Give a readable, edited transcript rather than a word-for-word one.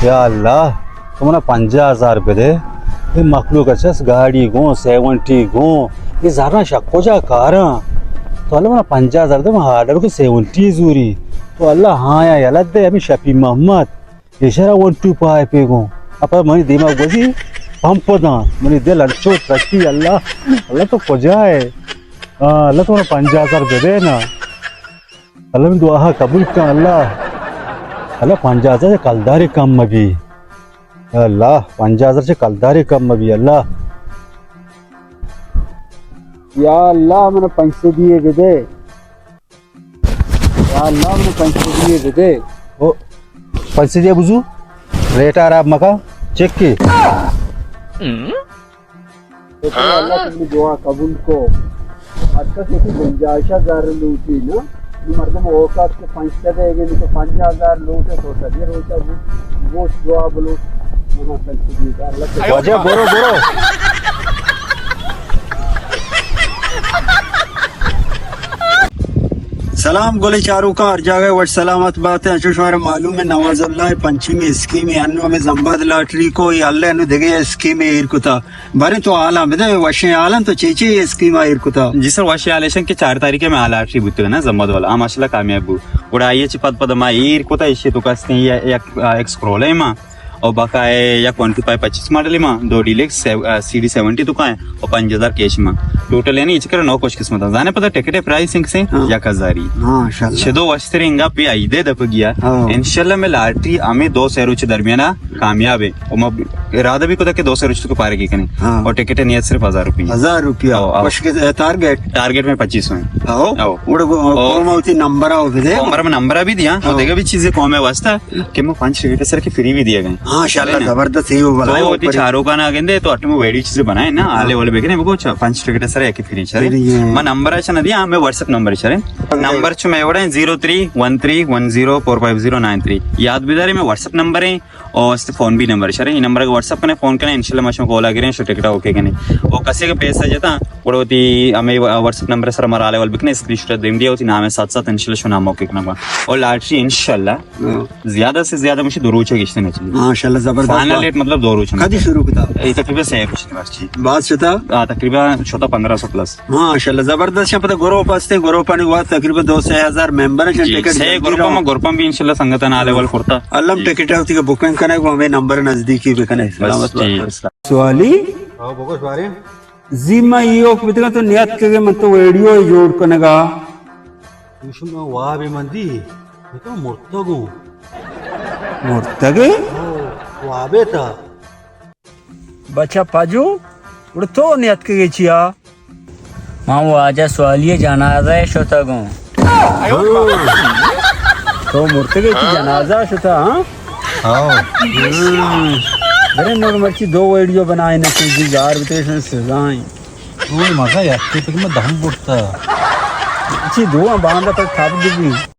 या अल्लाह तुम्हाला 50,000 रुपये दे हे मखलूकच गाडी गो 70 गो हे जाना शक्कोजा कार तो अल्लाह मला 50,000 दे ऑर्डर को 70 जूरी तो अल्लाह हाँ या याला दे अमी शफी मोहम्मद इशारा 1-2 पाए पे गो apa mani dima gozi pampoda mani de lancho traki Allah to kojaye Allah to 50,000 de देना Allah में दुआ कबूल कर Allah 50,000 कलदारी कम मगी Allah 50,000 से कलदारी कम मगी Allah या अल्लाह मैंने पैसे दिए दे या अल्लाह मैंने पैसे दिए दे ओ पैसे दिए बुझू रेट आ रहा है मका चेक की अल्लाह तुमने दुआ कबूल को आज का किसी गुंजाइशा जार लूटी ना मर्दम औकात के 5 देंगे तो 5,000 लूटे तो सभी रोचा वो दुआ बोलो मना पैसे दिए अल्लाह वजह बोरो सलाम गोले चारों का हर जगह वट सलामत बात है अशुशवार मालूम है नवाजुल्लाह पंचमी स्कीम अन्नो में जंबाद लॉटरी को अल्लाह नु देगे स्कीम इरकुता बारे तो आला में वशे आलन तो चेचे स्कीम इरकुता जी सर वशे आलेशन के 4 तारीख में आला लॉटरी बुत ना जंबाद वाला आमाशला कामयाब उड़ा ये चिपत पद मा इरकुता इशे तो कसते एक स्क्रॉल है मा और बाकाय या 25 मॉडल में 2 डीलक्स CD 70 तो का है और 5,000 कैश में टोटल यानी इचकर 9 कुछ किस्मत जाने पता टिकट प्राइसिंग से या कजारी माशाल्लाह छदो वस्त्रिंगा पे आईदे दप गया इंशाल्लाह में लॉटरी हमें 2 शहरों दरमियान कामयाब है और मैं इरादा भी को कि 2 शहरों को पारे की कने और टिकट नियत सिर्फ 1,000 रुपया टारगेट में 25 है आओ उड़गोमती नंबर आओ दे नंबर भी दिया और देखा भी चीजें कम है वास्ता कि मैं 5 टिकट सर के फ्री भी दिए गए माशाल्लाह जबरदस्त ही होगा तो चारों का ना गेंदे तो अटमो वेडी चीजें बनाए ना आले वाले बेकने मेको 5 टिकट सर एक फ्री चले मैं नंबर अच्छा नदिया मैं व्हाट्सएप नंबर चले नंबर च मैं एवढे 031310450993 याद बिदारी में व्हाट्सएप नंबर है और फोन भी नंबर चले नंबर का व्हाट्सएप करने फोन करने इंशाल्लाह मशो कॉल आगे शो टिकट ओके कने और कसे के पैसा जता पड़ोती हमें व्हाट्सएप नंबर सर हमारा आले वाले बेकने स्क्रीनशॉट देम दिया होती नाम है साथ इंशाल्लाह शो नाम ओके करना और लॉटरी इंशाल्लाह ज्यादा से ज्यादा मुझे दुरूचे किश्ते ने चली माशाल्लाह जबरदस्त फाइनल रेट मतलब 2 रोज कधी शुरू होता तकरीबन से है कुछ वर्षी बात छता तकरीबन छोटा 1500 प्लस माशाल्लाह जबरदस्त पता ग्रुप असते ग्रुपानी हुआ तकरीबन 2,000 मेंबर है टिकट से ग्रुप में इंशाल्लाह संगतन आले वाल फुरता अल्लाह टिकट होती के बुकिंग करने को हमें नंबर नजदीकी भी करने सवाली हां बको सवारी जिमा यो बितगा तो नियत के मन तो वीडियो जोड़ कनेगा उष्मा वा भी मंदी तो मुर्तगो मुर्तगे वाबेता बच्चा पाजू उड़ तो नियत के गेचिया मामू आजा सवालिये जनाजा है शोतागो तो मुर्तगे की जनाजा शुता हां बड़े नोर मर्ची 2 वीडियो बनाए न से यार बितेशन सजाएं वो मजा यार तो मैं दम बुड़ता अच्छी दुआ बांधा पर थाप दी